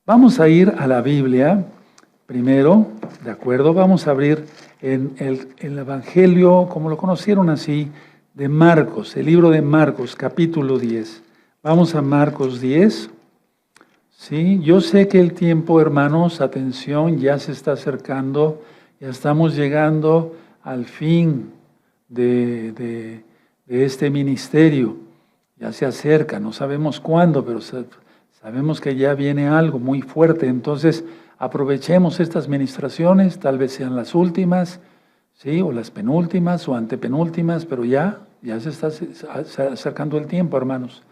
Vamos a ir a la Biblia primero, ¿de acuerdo? Vamos a abrir en el Evangelio, como lo conocieron así, de Marcos, el libro de Marcos, capítulo 10. Vamos a Marcos 10. Sí, yo sé que el tiempo, hermanos, atención, ya se está acercando, ya estamos llegando al fin de este ministerio. Ya se acerca, no sabemos cuándo, pero sabemos que ya viene algo muy fuerte. Entonces, aprovechemos estas ministraciones, tal vez sean las últimas, ¿sí? O las penúltimas o antepenúltimas, pero ya se está acercando el tiempo, hermanos.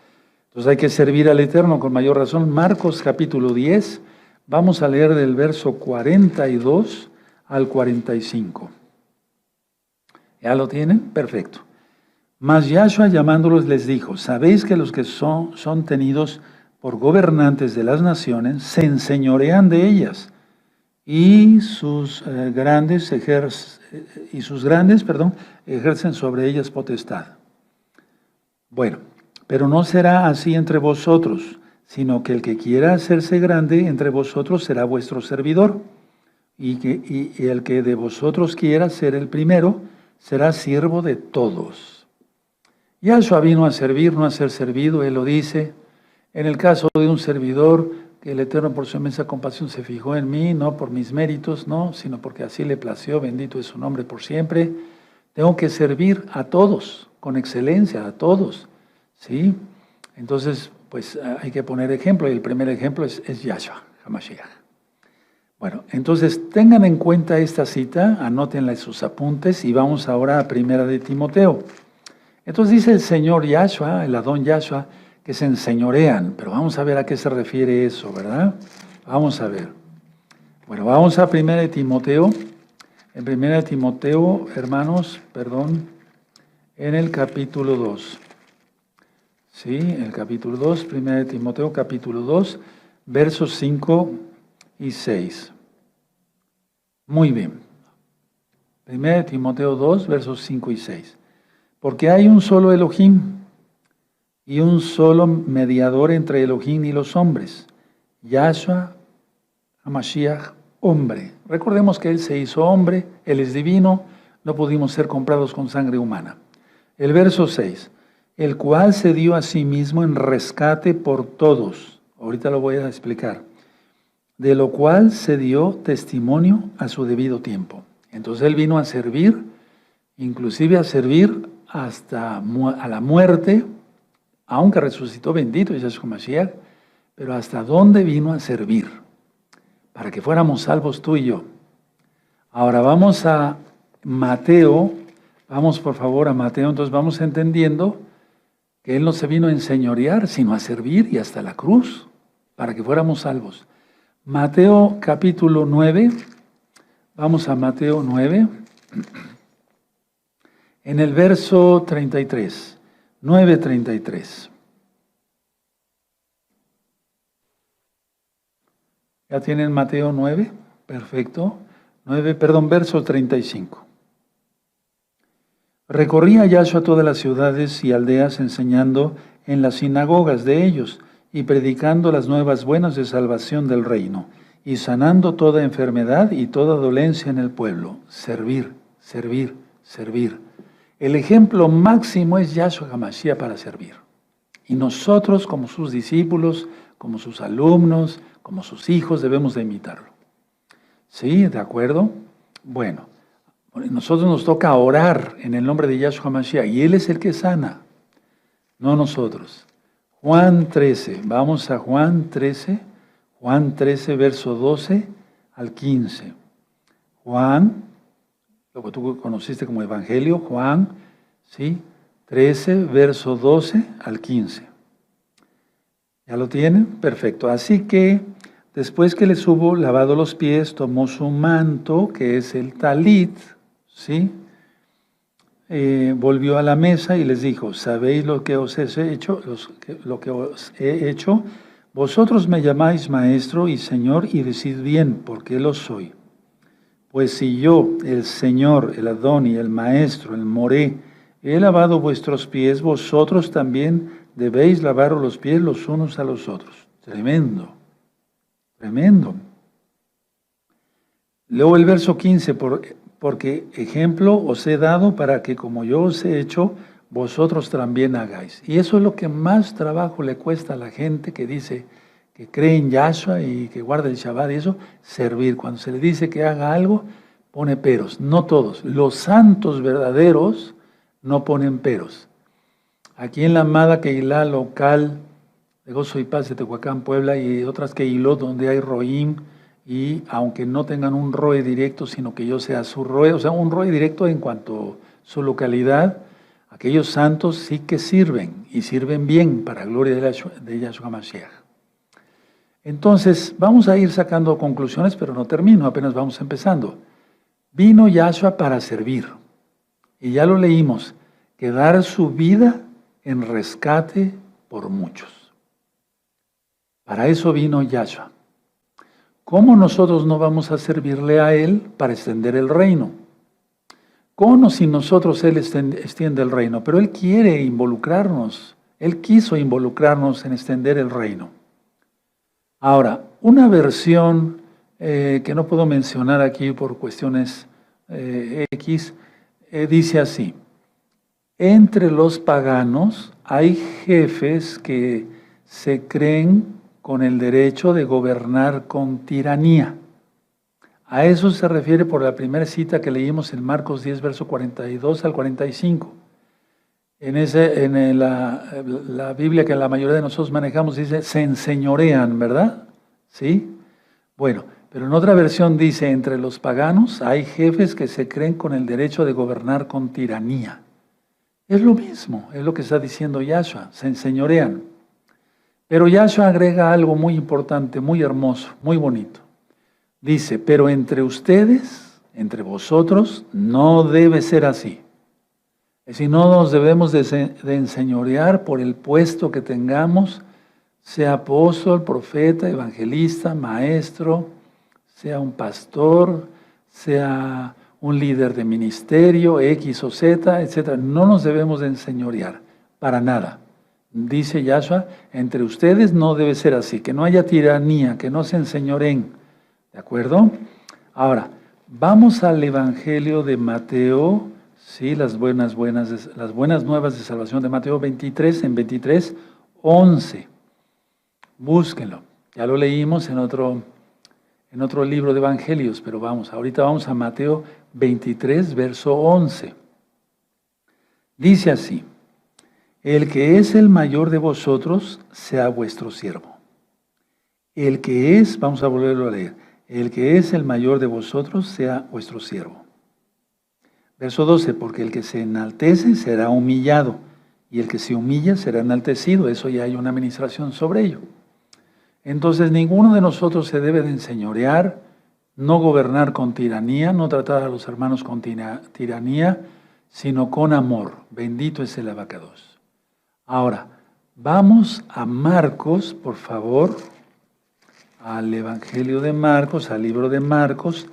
Entonces hay que servir al Eterno con mayor razón. Marcos capítulo 10, vamos a leer del verso 42 al 45. ¿Ya lo tienen? Perfecto. Mas Yahshua llamándolos les dijo, sabéis que los que son tenidos por gobernantes de las naciones se enseñorean de ellas y sus grandes ejercen sobre ellas potestad. Bueno, pero no será así entre vosotros, sino que el que quiera hacerse grande entre vosotros será vuestro servidor, y el que de vosotros quiera ser el primero será siervo de todos. Yahshua vino a servir, no a ser servido, él lo dice. En el caso de un servidor, que el Eterno por su inmensa compasión se fijó en mí, no por mis méritos, no, sino porque así le plació, bendito es su nombre por siempre. Tengo que servir a todos, con excelencia, a todos. ¿Sí? Entonces, pues hay que poner ejemplo, y el primer ejemplo es Yahshua, HaMashiach. Bueno, entonces tengan en cuenta esta cita, anótenla en sus apuntes, y vamos ahora a Primera de Timoteo. Entonces dice el Señor Yahshua, el Adón Yahshua, que se enseñorean, pero vamos a ver a qué se refiere eso, ¿verdad? Vamos a ver. Bueno, vamos a Primera de Timoteo. En Primera de Timoteo, hermanos, en el capítulo 2. Sí, el capítulo 2, 1 Timoteo, capítulo 2, versos 5 y 6. Muy bien. 1 Timoteo 2, versos 5 y 6. Porque hay un solo Elohim y un solo mediador entre Elohim y los hombres, Yahshua HaMashiach, hombre. Recordemos que Él se hizo hombre, Él es divino, no pudimos ser comprados con sangre humana. El verso 6. El cual se dio a sí mismo en rescate por todos. Ahorita lo voy a explicar. De lo cual se dio testimonio a su debido tiempo. Entonces Él vino a servir, inclusive a servir hasta a la muerte, aunque resucitó bendito Yahshua Mashiach, pero ¿hasta dónde vino a servir? Para que fuéramos salvos tú y yo. Ahora vamos a Mateo, vamos por favor a Mateo, entonces vamos entendiendo que Él no se vino a enseñorear, sino a servir y hasta la cruz, para que fuéramos salvos. Mateo capítulo 9, vamos a Mateo 9, en el verso 33, 9:33. ¿Ya tienen Mateo 9? Perfecto. Verso 35. Recorría Yahshua todas las ciudades y aldeas enseñando en las sinagogas de ellos y predicando las nuevas buenas de salvación del reino y sanando toda enfermedad y toda dolencia en el pueblo. Servir, servir, servir. El ejemplo máximo es Yahshua HaMashiach para servir. Y nosotros como sus discípulos, como sus alumnos, como sus hijos debemos de imitarlo. ¿Sí? ¿De acuerdo? Bueno. Nosotros nos toca orar en el nombre de Yahshua HaMashiach y Él es el que sana, no nosotros. Juan 13, vamos a Juan 13, verso 12 al 15. Juan, lo que tú conociste como Evangelio, Juan, ¿sí? 13, verso 12 al 15. ¿Ya lo tienen? Perfecto. Así que después que les hubo lavado los pies, tomó su manto, que es el talit, ¿sí? Volvió a la mesa y les dijo, ¿sabéis lo que os he hecho? Lo que os he hecho. Vosotros me llamáis maestro y señor y decid bien, porque lo soy. Pues si yo, el Señor, el Adón y el Maestro, el Moré, he lavado vuestros pies, vosotros también debéis lavaros los pies los unos a los otros. Tremendo, Tremendo. Luego el verso 15, porque ejemplo os he dado para que como yo os he hecho, vosotros también hagáis. Y eso es lo que más trabajo le cuesta a la gente que dice que cree en Yahshua y que guarda el Shabbat y eso, servir. Cuando se le dice que haga algo, pone peros. No todos. Los santos verdaderos no ponen peros. Aquí en la amada Keilah local de Gozo y Paz de Tehuacán, Puebla, y otras Keilot donde hay Roim, y aunque no tengan un roe directo, sino que yo sea su roe, o sea, un roe directo en cuanto a su localidad, aquellos santos sí que sirven, y sirven bien para gloria de Yahshua Mashiach. Entonces, vamos a ir sacando conclusiones, pero no termino, apenas vamos empezando. Vino Yahshua para servir, y ya lo leímos, que dar su vida en rescate por muchos. Para eso vino Yahshua. ¿Cómo nosotros no vamos a servirle a Él para extender el reino? ¿Cómo sin nosotros Él extiende el reino? Pero Él quiere involucrarnos. Él quiso involucrarnos en extender el reino. Ahora, una versión que no puedo mencionar aquí por cuestiones X, dice así: entre los paganos hay jefes que se creen con el derecho de gobernar con tiranía. A eso se refiere por la primera cita que leímos en Marcos 10, verso 42 al 45. En la Biblia que la mayoría de nosotros manejamos dice, se enseñorean, ¿verdad? ¿Sí? Bueno, pero en otra versión dice, entre los paganos hay jefes que se creen con el derecho de gobernar con tiranía. Es lo mismo, es lo que está diciendo Yahshua, se enseñorean. Pero Yahshua agrega algo muy importante, muy hermoso, muy bonito. Dice, pero entre ustedes, entre vosotros, no debe ser así. Es decir, no nos debemos de enseñorear por el puesto que tengamos, sea apóstol, profeta, evangelista, maestro, sea un pastor, sea un líder de ministerio, X o Z, etc. No nos debemos de enseñorear, para nada. Dice Yahshua, entre ustedes no debe ser así, que no haya tiranía, que no se enseñoreen. ¿De acuerdo? Ahora, vamos al Evangelio de Mateo, sí, las buenas nuevas de salvación de Mateo 23, en 23, 11. Búsquenlo. Ya lo leímos en otro libro de Evangelios, pero ahorita vamos a Mateo 23, verso 11. Dice así: el que es el mayor de vosotros, sea vuestro siervo. El que es, vamos a volverlo a leer, el que es el mayor de vosotros, sea vuestro siervo. Verso 12, porque el que se enaltece será humillado, y el que se humilla será enaltecido. Eso ya hay una administración sobre ello. Entonces, ninguno de nosotros se debe de enseñorear, no gobernar con tiranía, no tratar a los hermanos con tiranía, sino con amor. Bendito es el abacados. Ahora, vamos a Marcos, por favor, al Evangelio de Marcos, al libro de Marcos.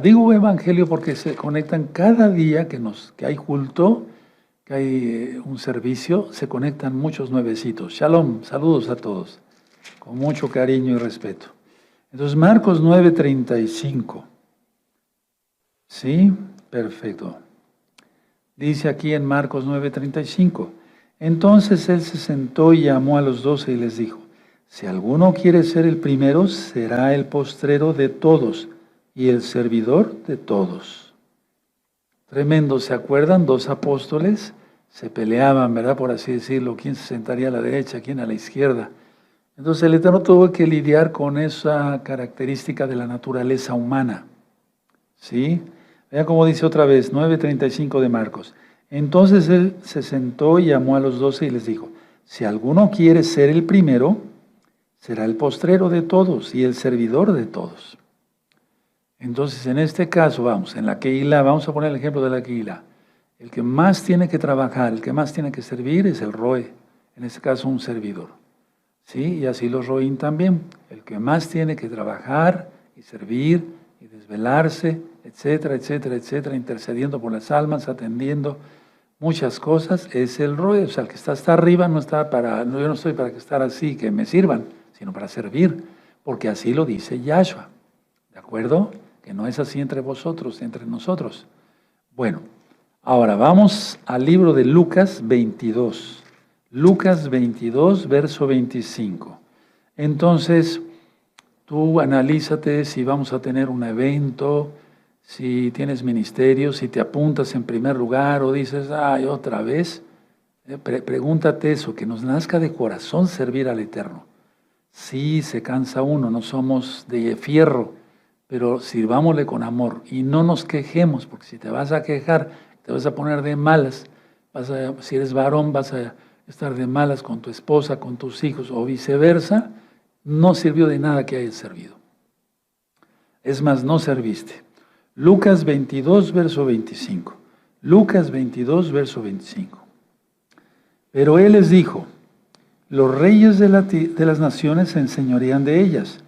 Digo Evangelio porque se conectan cada día que hay culto, que hay un servicio, se conectan muchos nuevecitos. Shalom, saludos a todos, con mucho cariño y respeto. Entonces, Marcos 9:35. ¿Sí? Perfecto. Dice aquí en Marcos 9:35. Entonces él se sentó y llamó a los 12 y les dijo, si alguno quiere ser el primero, será el postrero de todos y el servidor de todos. Tremendo, ¿se acuerdan? Dos apóstoles se peleaban, ¿verdad? Por así decirlo, quién se sentaría a la derecha, quién a la izquierda. Entonces el Eterno tuvo que lidiar con esa característica de la naturaleza humana. ¿Sí? Vean cómo dice otra vez, 9:35 de Marcos. Entonces él se sentó y llamó a los 12 y les dijo, si alguno quiere ser el primero, será el postrero de todos y el servidor de todos. Entonces, en este caso, en la Keilah, vamos a poner el ejemplo de la Keilah. El que más tiene que trabajar, el que más tiene que servir es el Roe, en este caso un servidor. ¿Sí? Y así los Roim también. El que más tiene que trabajar y servir y desvelarse, etcétera, etcétera, etcétera, intercediendo por las almas, atendiendo muchas cosas, es el Roe. O sea, el que está hasta arriba yo no estoy para que estar así, que me sirvan, sino para servir. porque así lo dice Yahshua. ¿De acuerdo? Que no es así entre vosotros, entre nosotros. Bueno, ahora vamos al libro de Lucas 22. Lucas 22, verso 25. Entonces, tú analízate si vamos a tener un evento, si tienes ministerio, si te apuntas en primer lugar o dices, ay, otra vez. Pregúntate eso, que nos nazca de corazón servir al Eterno. Sí, se cansa uno, no somos de fierro, pero sirvámosle con amor y no nos quejemos, porque si te vas a quejar, te vas a poner de malas, si eres varón vas a estar de malas con tu esposa, con tus hijos o viceversa, no sirvió de nada que hayas servido. Es más, no serviste. Lucas 22, verso 25. Lucas 22, verso 25. Pero él les dijo, los reyes de las naciones se enseñorean de ellas,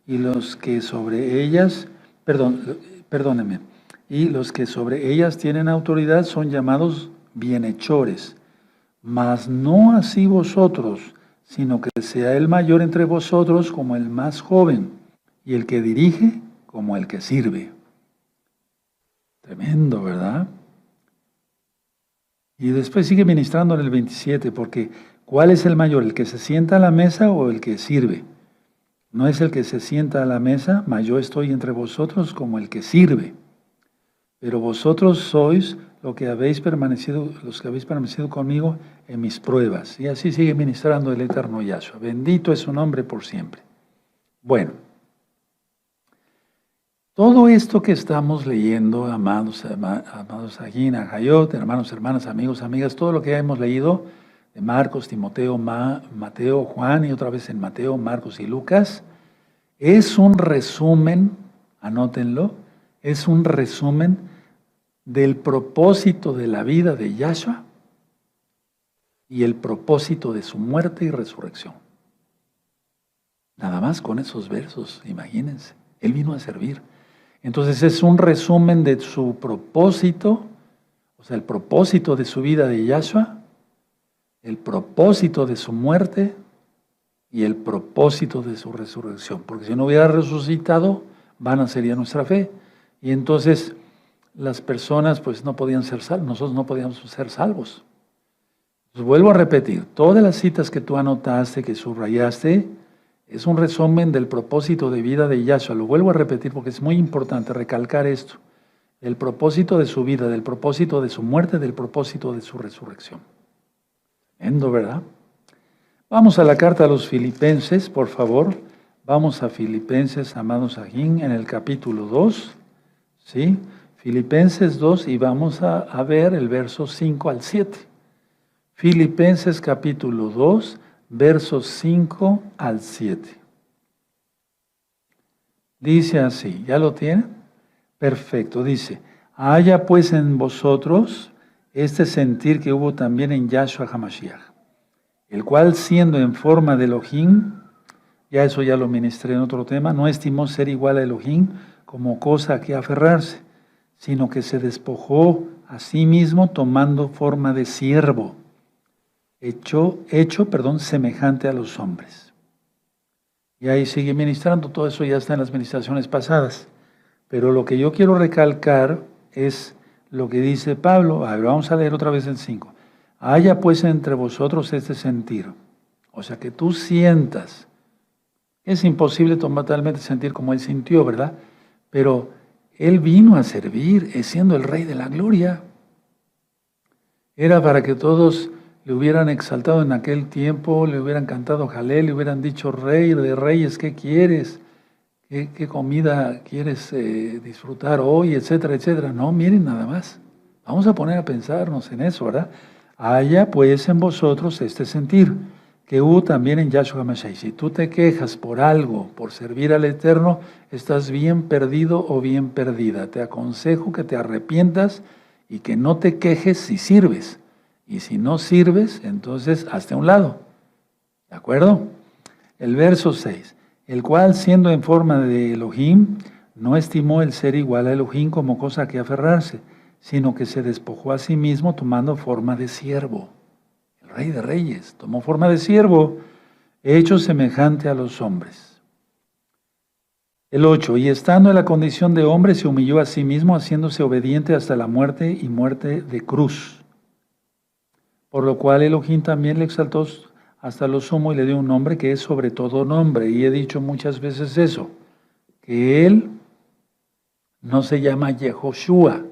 y los que sobre ellas, perdónenme, y los que sobre ellas tienen autoridad son llamados bienhechores. Mas no así vosotros, sino que sea el mayor entre vosotros como el más joven, y el que dirige como el que sirve. Tremendo, ¿verdad? Y después sigue ministrando en el 27, porque ¿cuál es el mayor? ¿El que se sienta a la mesa o el que sirve? No es el que se sienta a la mesa, mas yo estoy entre vosotros como el que sirve. Pero vosotros sois los que habéis permanecido conmigo en mis pruebas. Y así sigue ministrando el eterno Yahshua. Bendito es su nombre por siempre. Bueno, todo esto que estamos leyendo, amados Agin, Ajayot, hermanos, hermanas, amigos, amigas, todo lo que hemos leído de Marcos, Timoteo, Mateo, Juan y otra vez en Mateo, Marcos y Lucas, es un resumen, anótenlo, es un resumen del propósito de la vida de Yahshua y el propósito de su muerte y resurrección. Nada más con esos versos, imagínense, Él vino a servir. Entonces es un resumen de su propósito, o sea, el propósito de su vida de Yahshua, el propósito de su muerte y el propósito de su resurrección. Porque si no hubiera resucitado, vana sería nuestra fe. Y entonces las personas pues no podían ser salvos, nosotros no podíamos ser salvos. Entonces, vuelvo a repetir, todas las citas que tú anotaste, que subrayaste, es un resumen del propósito de vida de Yahshua. Lo vuelvo a repetir porque es muy importante recalcar esto. El propósito de su vida, del propósito de su muerte, del propósito de su resurrección. Tremendo, ¿verdad? Vamos a la carta a los Filipenses, por favor. Vamos a Filipenses, amados Agin, en el capítulo 2. ¿Sí? Filipenses 2 y vamos a ver el verso 5 al 7. Filipenses capítulo 2, versos 5 al 7. Dice así, ¿ya lo tienen? Perfecto, dice, haya pues en vosotros este sentir que hubo también en Yahshua HaMashiach, el cual siendo en forma de Elohim, ya eso ya lo ministré en otro tema, no estimó ser igual a Elohim como cosa a que aferrarse, sino que se despojó a sí mismo tomando forma de siervo, hecho, semejante a los hombres. Y ahí sigue ministrando, todo eso ya está en las ministraciones pasadas. Pero lo que yo quiero recalcar es lo que dice Pablo. A ver, vamos a leer otra vez el 5. Haya pues entre vosotros este sentir. O sea, que tú sientas. Es imposible totalmente sentir como él sintió, ¿verdad? Pero él vino a servir, siendo el Rey de la Gloria. Era para que todos le hubieran exaltado en aquel tiempo, le hubieran cantado Jalel, le hubieran dicho, Rey de Reyes, ¿qué quieres? ¿Qué comida quieres disfrutar hoy? Etcétera, etcétera. No, miren nada más. Vamos a poner a pensarnos en eso, ¿verdad? Haya pues en vosotros este sentir, que hubo también en Yahshua HaMashiach. Si tú te quejas por algo, por servir al Eterno, estás bien perdido o bien perdida. Te aconsejo que te arrepientas y que no te quejes si sirves. Y si no sirves, entonces hazte a un lado. ¿De acuerdo? El verso 6. El cual, siendo en forma de Elohim, no estimó el ser igual a Elohim como cosa a que aferrarse, sino que se despojó a sí mismo tomando forma de siervo. El Rey de Reyes tomó forma de siervo, hecho semejante a los hombres. El 8, y estando en la condición de hombre, se humilló a sí mismo, haciéndose obediente hasta la muerte y muerte de cruz. Por lo cual Elohim también le exaltó hasta lo sumo y le dio un nombre que es sobre todo nombre. Y he dicho muchas veces eso, que él no se llama Yehoshua,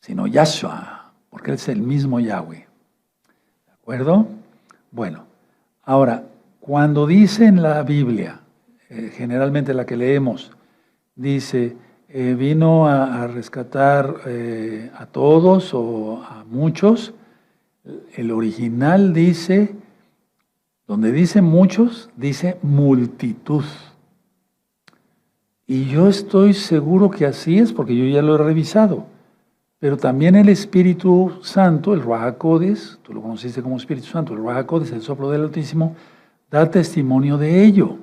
sino Yahshua, porque él es el mismo Yahweh. ¿De acuerdo? Bueno, ahora, cuando dice en la Biblia, generalmente la que leemos, dice, vino a rescatar a todos o a muchos, el original dice, donde dice muchos, dice multitud. Y yo estoy seguro que así es, porque yo ya lo he revisado. Pero también el Espíritu Santo, el Ruach HaKodesh, tú lo conociste como Espíritu Santo, el Ruach HaKodesh, el soplo del Altísimo, da testimonio de ello.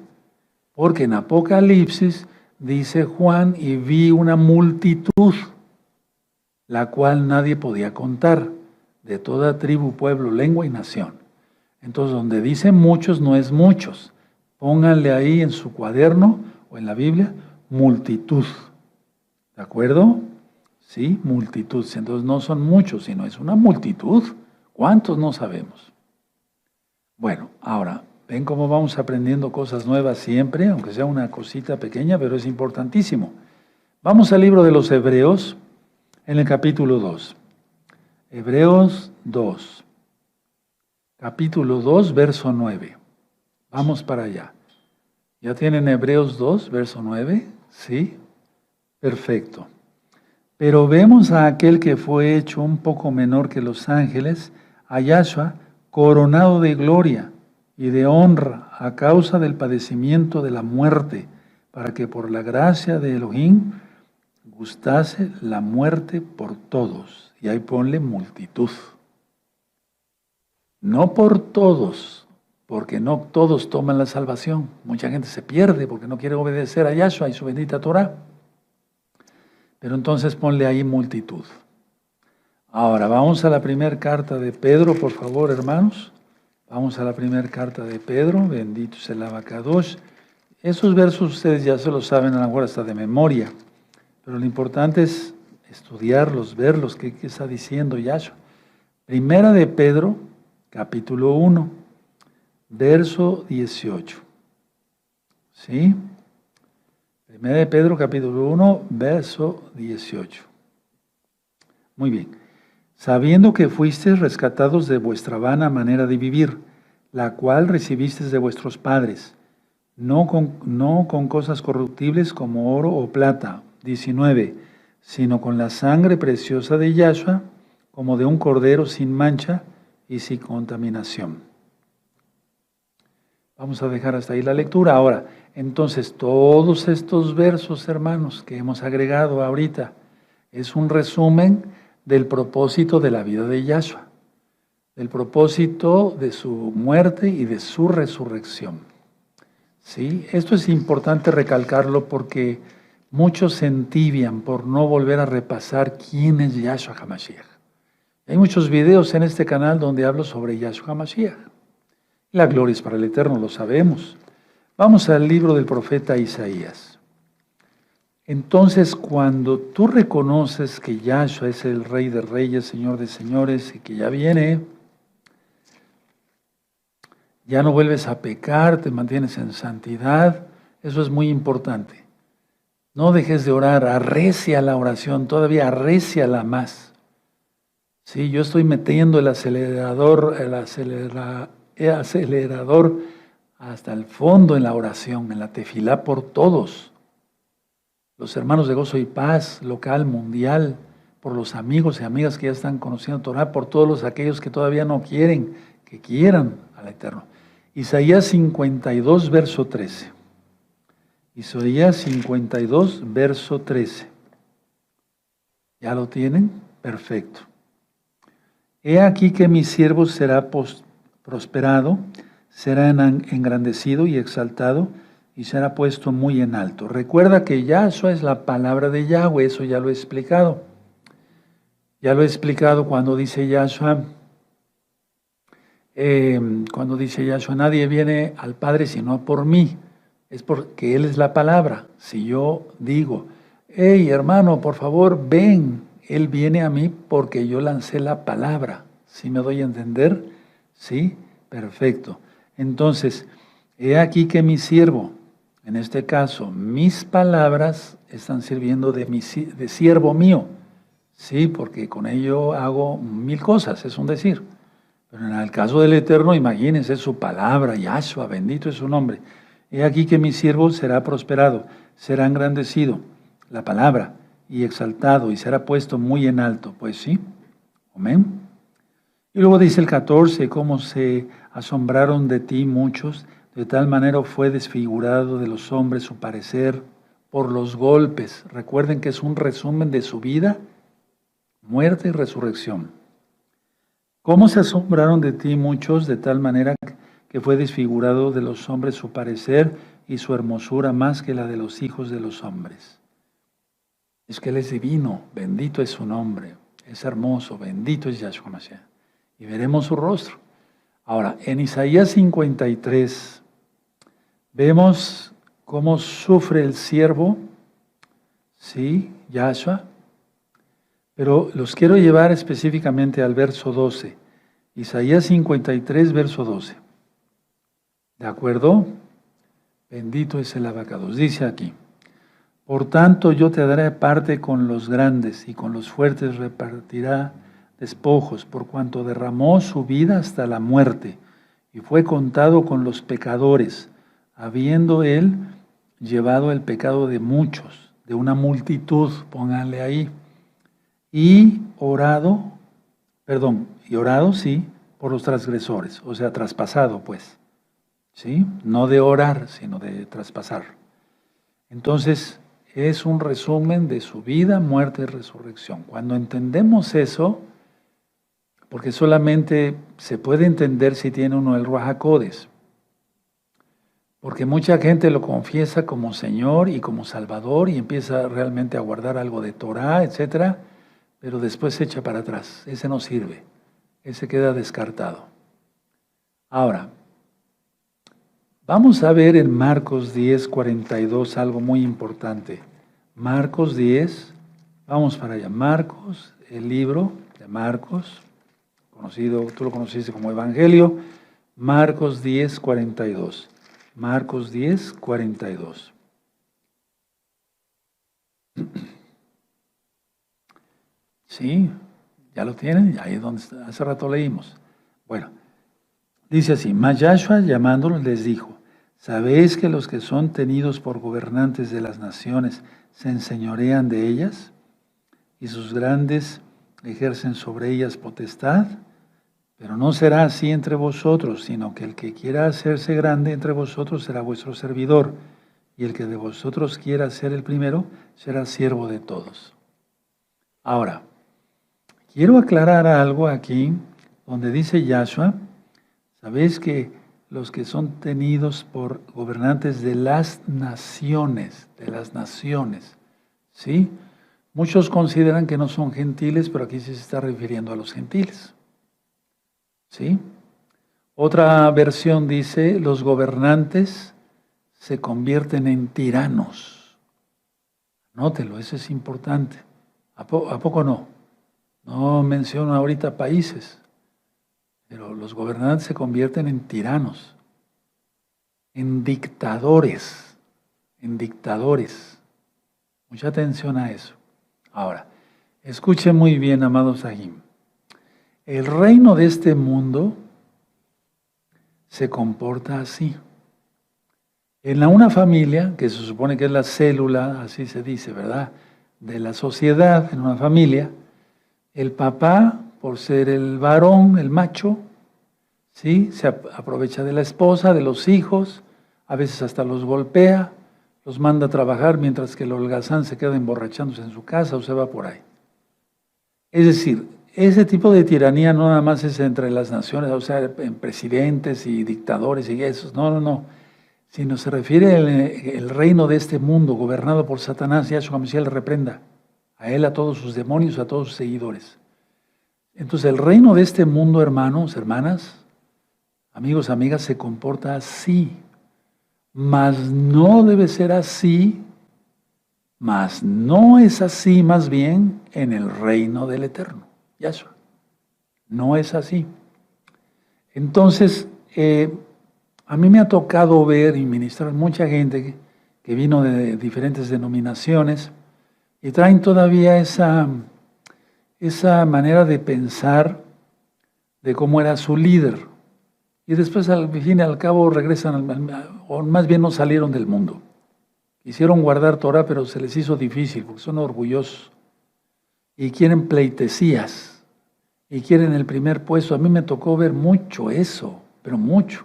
Porque en Apocalipsis dice Juan, y vi una multitud, la cual nadie podía contar, de toda tribu, pueblo, lengua y nación. Entonces, donde dice muchos, no es muchos. Pónganle ahí en su cuaderno o en la Biblia, multitud. ¿De acuerdo? Sí, multitud. Entonces no son muchos, sino es una multitud. ¿Cuántos? No sabemos. Bueno, ahora, ven cómo vamos aprendiendo cosas nuevas siempre, aunque sea una cosita pequeña, pero es importantísimo. Vamos al libro de los Hebreos, en el capítulo 2. Hebreos 2. Capítulo 2, verso 9. Vamos para allá. ¿Ya tienen Hebreos 2, verso 9? ¿Sí? Perfecto. Pero vemos a aquel que fue hecho un poco menor que los ángeles, a Yahshua, coronado de gloria y de honra a causa del padecimiento de la muerte, para que por la gracia de Elohim gustase la muerte por todos. Y ahí ponle multitud. No por todos, porque no todos toman la salvación. Mucha gente se pierde porque no quiere obedecer a Yahshua y su bendita Torah. Pero entonces ponle ahí multitud. Ahora, vamos a la primera carta de Pedro, por favor, hermanos. Vamos a la primera carta de Pedro, bendito sea el Abacadosh. Esos versos ustedes ya se los saben, a lo mejor hasta de memoria. Pero lo importante es estudiarlos, verlos, qué está diciendo Yahshua. Primera de Pedro, capítulo 1, verso 18. ¿Sí? Primera de Pedro, capítulo 1, verso 18. Muy bien. Sabiendo que fuisteis rescatados de vuestra vana manera de vivir, la cual recibisteis de vuestros padres, no con cosas corruptibles como oro o plata, 19, sino con la sangre preciosa de Yahshua, como de un cordero sin mancha y sin contaminación. Vamos a dejar hasta ahí la lectura. Ahora, entonces, todos estos versos, hermanos, que hemos agregado ahorita, es un resumen del propósito de la vida de Yahshua, del propósito de su muerte y de su resurrección. ¿Sí? Esto es importante recalcarlo porque muchos se entibian por no volver a repasar quién es Yahshua HaMashiach. Hay muchos videos en este canal donde hablo sobre Yahshua HaMashiach. La gloria es para el Eterno, lo sabemos. Vamos al libro del profeta Isaías. Entonces, cuando tú reconoces que Yahshua es el Rey de Reyes, Señor de Señores, y que ya viene, ya no vuelves a pecar, te mantienes en santidad, eso es muy importante. No dejes de orar, arrecia la oración, todavía arréciala más. Sí, yo estoy metiendo el acelerador hasta el fondo en la oración, en la tefilá por todos. Los hermanos de Gozo y Paz, local, mundial, por los amigos y amigas que ya están conociendo Torah, por todos aquellos que todavía no quieren, que quieran al Eterno. Isaías 52, verso 13. Isaías 52, verso 13. ¿Ya lo tienen? Perfecto. He aquí que mi siervo será prosperado, será engrandecido y exaltado, y será puesto muy en alto. Recuerda que Yahshua es la palabra de Yahweh, eso ya lo he explicado. Ya lo he explicado cuando dice Yahshua, nadie viene al Padre sino por mí. es porque Él es la palabra. Si yo digo, hey hermano, por favor, ven, Él viene a mí porque yo lancé la palabra. ¿Sí me doy a entender? Sí, perfecto. Entonces, he aquí que mi siervo, en este caso, mis palabras están sirviendo de siervo mío. Sí, porque con ello hago mil cosas, es un decir. Pero en el caso del Eterno, imagínense su palabra, Yahshua, bendito es su nombre. He aquí que mi siervo será prosperado, será engrandecido, la palabra, y exaltado, y será puesto muy en alto. Pues sí, amén. Y luego dice el 14, cómo se asombraron de ti muchos, de tal manera fue desfigurado de los hombres su parecer por los golpes. Recuerden que es un resumen de su vida, muerte y resurrección. ¿Cómo se asombraron de ti muchos de tal manera que fue desfigurado de los hombres su parecer y su hermosura más que la de los hijos de los hombres? Es que Él es divino, bendito es su nombre, es hermoso, bendito es Yahshua Mashiach. Y veremos su rostro. Ahora, en Isaías 53 vemos cómo sufre el siervo, sí, Yahshua, pero los quiero llevar específicamente al verso 12. Isaías 53, verso 12. ¿De acuerdo? Bendito es el abacados. Dice aquí, por tanto yo te daré parte con los grandes y con los fuertes repartirá despojos, por cuanto derramó su vida hasta la muerte y fue contado con los pecadores, habiendo él llevado el pecado de muchos, de una multitud, pónganle ahí, y orado, sí, por los transgresores, o sea, traspasado, pues, ¿sí? No de orar, sino de traspasar. Entonces, es un resumen de su vida, muerte y resurrección. Cuando entendemos eso, porque solamente se puede entender si tiene uno el Ruach HaKodesh, porque mucha gente lo confiesa como Señor y como Salvador y empieza realmente a guardar algo de Torah, etcétera, pero después se echa para atrás. Ese no sirve, ese queda descartado. Ahora, vamos a ver en Marcos 10, 42 algo muy importante. Marcos 10, vamos para allá. Marcos, el libro de Marcos, conocido, tú lo conociste como Evangelio, Marcos 10, 42. Marcos 10, 42. Sí, ya lo tienen, ahí es donde hace rato leímos. Bueno, dice así, mas Yahshua llamándolos les dijo, ¿sabéis que los que son tenidos por gobernantes de las naciones se enseñorean de ellas? Y sus grandes ejercen sobre ellas potestad, pero no será así entre vosotros, sino que el que quiera hacerse grande entre vosotros será vuestro servidor, y el que de vosotros quiera ser el primero será siervo de todos. Ahora, quiero aclarar algo aquí, donde dice Yahshua, sabéis que los que son tenidos por gobernantes de las naciones, ¿sí? Muchos consideran que no son gentiles, pero aquí sí se está refiriendo a los gentiles. ¿Sí? Otra versión dice, los gobernantes se convierten en tiranos. Anótelo, eso es importante. ¿A poco no? No menciono ahorita países, pero los gobernantes se convierten en tiranos, en dictadores, Mucha atención a eso. Ahora, escuchen muy bien, amados Sahim. El reino de este mundo se comporta así. En una familia, que se supone que es la célula, así se dice, ¿verdad?, de la sociedad, en una familia, el papá, por ser el varón, el macho, ¿sí?, se aprovecha de la esposa, de los hijos, a veces hasta los golpea, los manda a trabajar mientras que el holgazán se queda emborrachándose en su casa o se va por ahí. Es decir, ese tipo de tiranía no nada más es entre las naciones, o sea, en presidentes y dictadores y esos, no, sino se refiere el reino de este mundo gobernado por Satanás, Yahshua Mashiach le reprenda a él, a todos sus demonios, a todos sus seguidores. Entonces el reino de este mundo, hermanos, hermanas, amigos, amigas, se comporta así. mas no debe ser así, mas no es así más bien en el reino del Eterno, Yahshua. No es así. Entonces, a mí me ha tocado ver y ministrar mucha gente que vino de diferentes denominaciones y traen todavía esa manera de pensar de cómo era su líder. Y después, al fin y al cabo, regresan, o más bien no salieron del mundo. Quisieron guardar Torah, pero se les hizo difícil porque son orgullosos y quieren pleitesías y quieren el primer puesto. A mí me tocó ver mucho eso, pero mucho.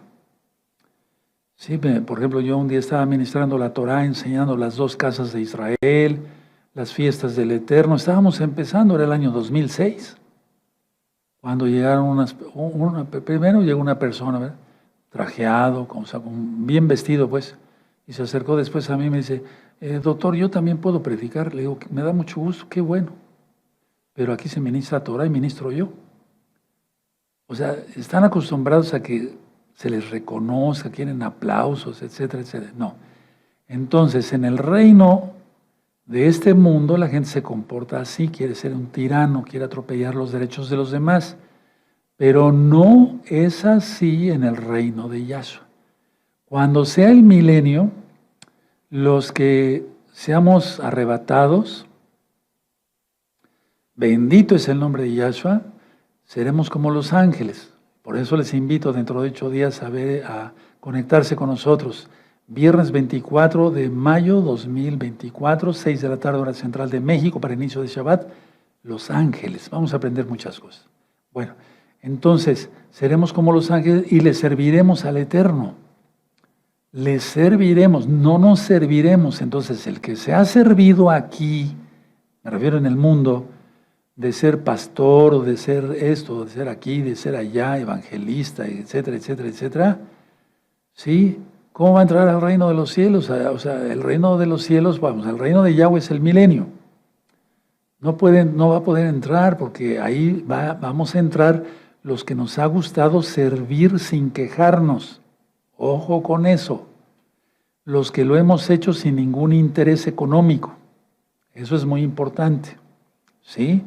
Sí, por ejemplo, yo un día estaba ministrando la Torah, enseñando las 2 casas de Israel, las fiestas del Eterno. Estábamos empezando, era el año 2006, cuando llegaron primero llegó una persona, ¿verdad?, trajeado, bien vestido, pues, y se acercó después a mí y me dice, doctor, yo también puedo predicar. Le digo, me da mucho gusto, qué bueno, pero aquí se ministra Torah y ministro yo. O sea, están acostumbrados a que se les reconozca, quieren aplausos, etcétera, etcétera. No. Entonces, en el reino de este mundo, la gente se comporta así, quiere ser un tirano, quiere atropellar los derechos de los demás. Pero no es así en el reino de Yahshua. Cuando sea el milenio, los que seamos arrebatados, bendito es el nombre de Yahshua, seremos como los ángeles. Por eso les invito dentro de 8 días a conectarse con nosotros. Viernes 24 de mayo 2024, 6 de la tarde, hora central de México, para inicio de Shabbat, Los Ángeles. Vamos a aprender muchas cosas. Bueno, entonces seremos como los ángeles y le serviremos al Eterno. Le serviremos, no nos serviremos. Entonces el que se ha servido aquí, me refiero en el mundo, de ser pastor, o de ser esto, de ser aquí, de ser allá, evangelista, etcétera, etcétera, etcétera, ¿sí? ¿Cómo va a entrar al reino de los cielos? O sea, el reino de los cielos, vamos, el reino de Yahweh es el milenio. No va a poder entrar porque ahí vamos a entrar los que nos ha gustado servir sin quejarnos. Ojo con eso. Los que lo hemos hecho sin ningún interés económico. Eso es muy importante. ¿Sí?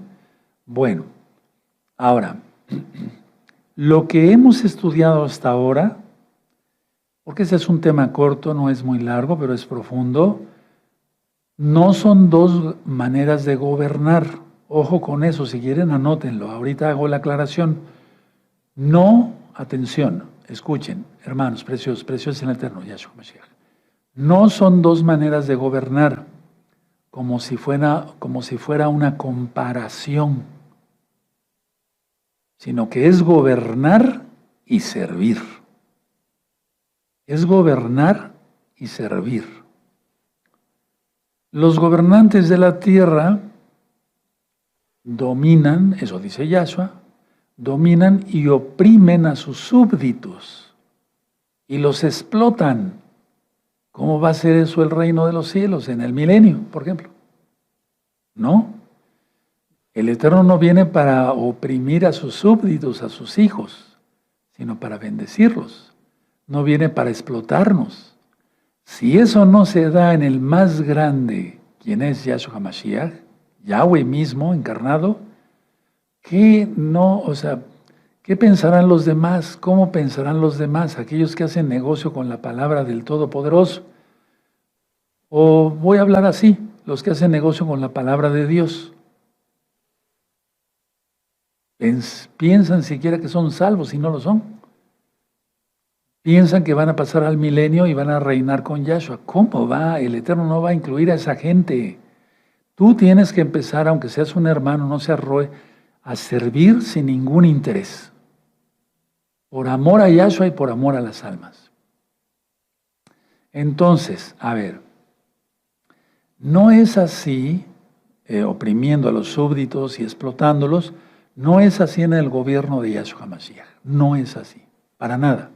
Bueno, ahora, lo que hemos estudiado hasta ahora, porque ese es un tema corto, no es muy largo, pero es profundo, no son 2 maneras de gobernar. Ojo con eso, si quieren anótenlo. Ahorita hago la aclaración. No, atención, escuchen, hermanos preciosos en el Eterno, Yahshua Mashiach. No son 2 maneras de gobernar, como si fuera una comparación, sino que es gobernar y servir. Es gobernar y servir. Los gobernantes de la tierra dominan, eso dice Yahshua, dominan y oprimen a sus súbditos y los explotan. ¿Cómo va a ser eso el reino de los cielos en el milenio, por ejemplo? No. El Eterno no viene para oprimir a sus súbditos, a sus hijos, sino para bendecirlos. No viene para explotarnos. Si eso no se da en el más grande, quien es Yahshua HaMashiach, Yahweh mismo encarnado, ¿qué pensarán los demás? ¿Cómo pensarán los demás? Aquellos que hacen negocio con la palabra del Todopoderoso. O voy a hablar así, los que hacen negocio con la palabra de Dios. Piensan siquiera que son salvos y no lo son. Piensan que van a pasar al milenio y van a reinar con Yahshua. ¿Cómo va? El Eterno no va a incluir a esa gente. Tú tienes que empezar, aunque seas un hermano, no seas roe, a servir sin ningún interés. Por amor a Yahshua y por amor a las almas. Entonces, a ver, no es así, oprimiendo a los súbditos y explotándolos, no es así en el gobierno de Yahshua HaMashiach. No es así, para nada.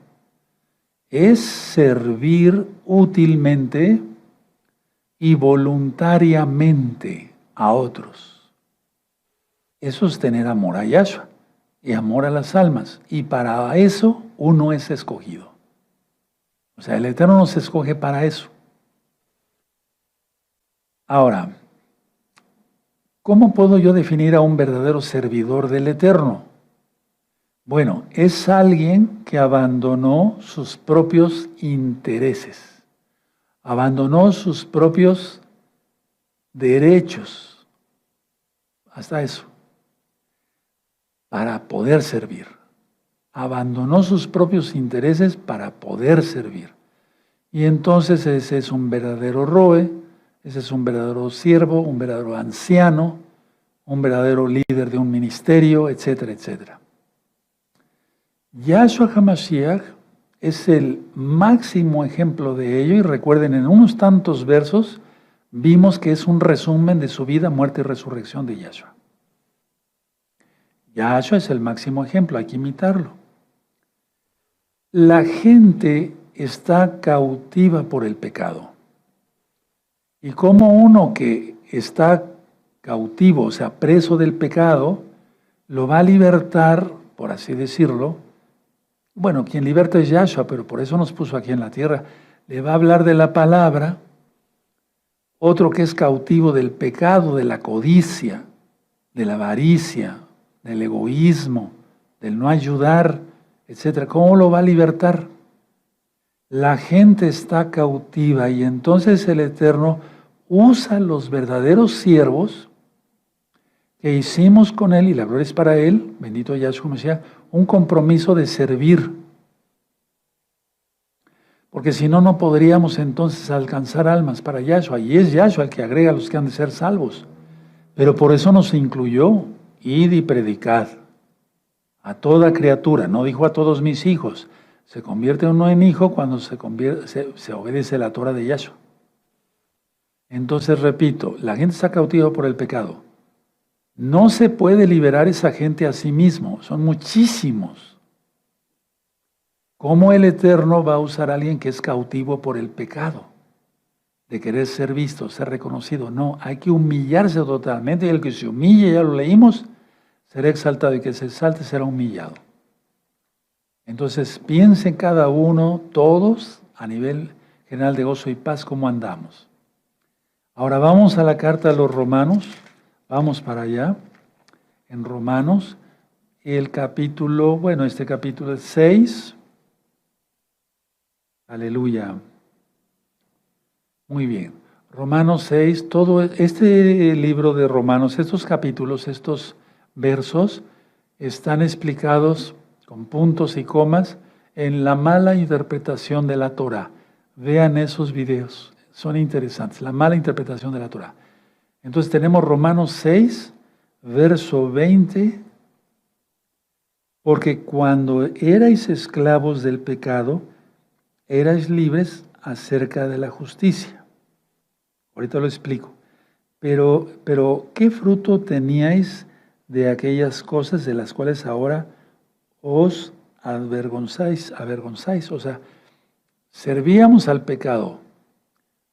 Es servir útilmente y voluntariamente a otros. Eso es tener amor a Yahshua y amor a las almas. Y para eso uno es escogido. O sea, el Eterno nos escoge para eso. Ahora, ¿cómo puedo yo definir a un verdadero servidor del Eterno? Bueno, es alguien que abandonó sus propios intereses, abandonó sus propios derechos, hasta eso, para poder servir. Abandonó sus propios intereses para poder servir. Y entonces ese es un verdadero roe, ese es un verdadero siervo, un verdadero anciano, un verdadero líder de un ministerio, etcétera, etcétera. Yahshua HaMashiach es el máximo ejemplo de ello, y recuerden, en unos tantos versos vimos que es un resumen de su vida, muerte y resurrección de Yahshua. Yahshua es el máximo ejemplo, hay que imitarlo. La gente está cautiva por el pecado. Y como uno que está cautivo, o sea, preso del pecado, lo va a libertar, por así decirlo. Bueno, quien liberta es Yahshua, pero por eso nos puso aquí en la tierra. Le va a hablar de la palabra. Otro que es cautivo del pecado, de la codicia, de la avaricia, del egoísmo, del no ayudar, etc. ¿Cómo lo va a libertar? La gente está cautiva y entonces el Eterno usa los verdaderos siervos que hicimos con Él, y la gloria es para Él, bendito Yahshua Mashiach, un compromiso de servir. Porque si no, no podríamos entonces alcanzar almas para Yahshua. Y es Yahshua el que agrega a los que han de ser salvos. Pero por eso nos incluyó, id y predicad a toda criatura. No dijo a todos mis hijos. Se convierte uno en hijo cuando se obedece la Torah de Yahshua. Entonces, repito, la gente está cautiva por el pecado. No se puede liberar esa gente a sí mismo. Son muchísimos. ¿Cómo el Eterno va a usar a alguien que es cautivo por el pecado? De querer ser visto, ser reconocido. No, hay que humillarse totalmente, y el que se humille, ya lo leímos, será exaltado, y que se exalte será humillado. Entonces piensen cada uno, todos, a nivel general de gozo y paz, cómo andamos. Ahora vamos a la carta a los Romanos, vamos para allá, en Romanos, el capítulo, bueno, este capítulo es 6, aleluya. Muy bien. Romanos 6, todo este libro de Romanos, estos capítulos, estos versos, están explicados con puntos y comas en la mala interpretación de la Torah. Vean esos videos, son interesantes, la mala interpretación de la Torah. Entonces tenemos Romanos 6, verso 20, porque cuando erais esclavos del pecado, erais libres acerca de la justicia. Ahorita lo explico. Pero ¿qué fruto teníais de aquellas cosas de las cuales ahora os avergonzáis? O sea, servíamos al pecado.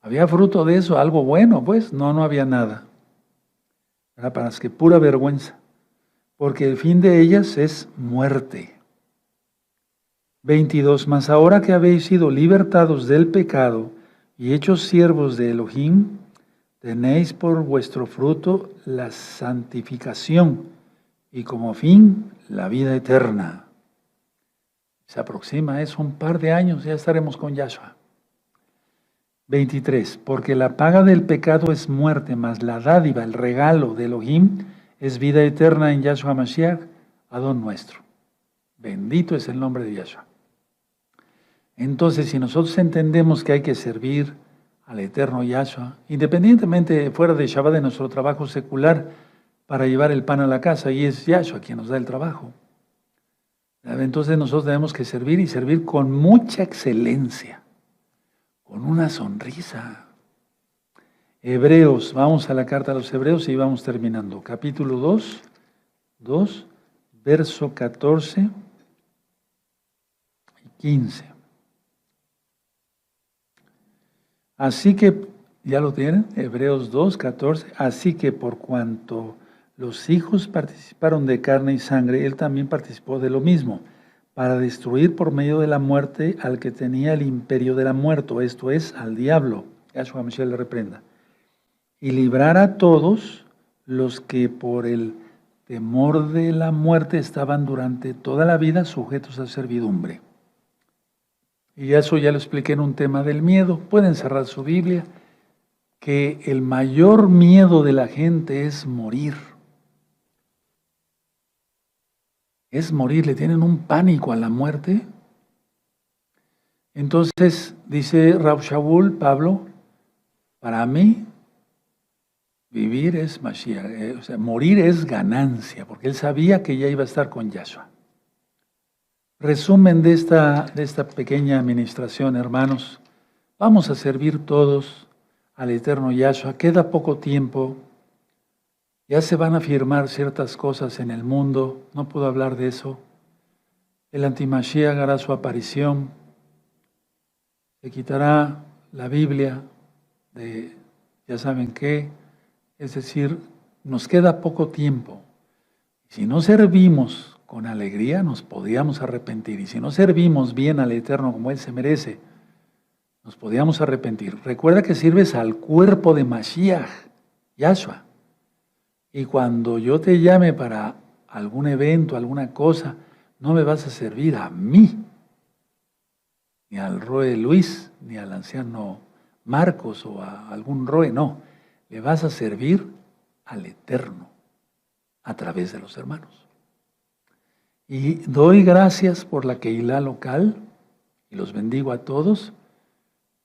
¿Había fruto de eso? ¿Algo bueno? Pues no había nada. Era para que pura vergüenza. Porque el fin de ellas es muerte. 22, mas ahora que habéis sido libertados del pecado y hechos siervos de Elohim, tenéis por vuestro fruto la santificación y como fin la vida eterna. Se aproxima, es un par de años, ya estaremos con Yahshua. 23, porque la paga del pecado es muerte, mas la dádiva, el regalo de Elohim, es vida eterna en Yahshua Mashiach, Adón nuestro. Bendito es el nombre de Yahshua. Entonces, si nosotros entendemos que hay que servir al eterno Yahshua, independientemente fuera de Shabbat de nuestro trabajo secular para llevar el pan a la casa, y es Yahshua quien nos da el trabajo, entonces nosotros tenemos que servir, y servir con mucha excelencia, con una sonrisa. Hebreos, vamos a la carta a los Hebreos y vamos terminando. Capítulo 2, verso 14 y 15. Así que, ¿ya lo tienen? Hebreos 2, 14. Así que por cuanto los hijos participaron de carne y sangre, él también participó de lo mismo, para destruir por medio de la muerte al que tenía el imperio de la muerte, esto es, al diablo, Yahshua Mashiach le reprenda, y librar a todos los que por el temor de la muerte estaban durante toda la vida sujetos a servidumbre. Y eso ya lo expliqué en un tema del miedo. Pueden cerrar su Biblia, que el mayor miedo de la gente es morir. Es morir, le tienen un pánico a la muerte. Entonces, dice Rav Shaul, Pablo, para mí, vivir es Mashiach, o sea, morir es ganancia, porque él sabía que ya iba a estar con Yahshua. Resumen de esta pequeña administración, hermanos. Vamos a servir todos al eterno Yahshua. Queda poco tiempo. Ya se van a firmar ciertas cosas en el mundo. No puedo hablar de eso. El antimashiach hará su aparición. Se quitará la Biblia de ya saben qué. Es decir, nos queda poco tiempo. Si no servimos con alegría, nos podíamos arrepentir. Y si no servimos bien al Eterno como Él se merece, nos podíamos arrepentir. Recuerda que sirves al cuerpo de Mashiach, Yahshua. Y cuando yo te llame para algún evento, alguna cosa, no me vas a servir a mí, ni al Roe Luis, ni al anciano Marcos o a algún Roe, no. Le vas a servir al Eterno a través de los hermanos. Y doy gracias por la Keilah local y los bendigo a todos,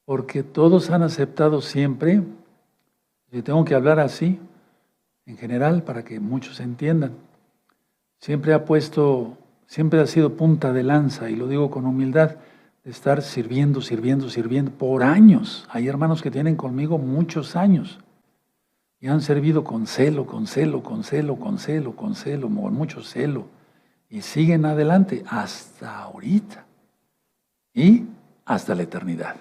porque todos han aceptado siempre, y tengo que hablar así, en general, para que muchos entiendan, siempre ha sido punta de lanza, y lo digo con humildad, de estar sirviendo por años. Hay hermanos que tienen conmigo muchos años, y han servido con mucho celo, y siguen adelante hasta ahorita y hasta la eternidad.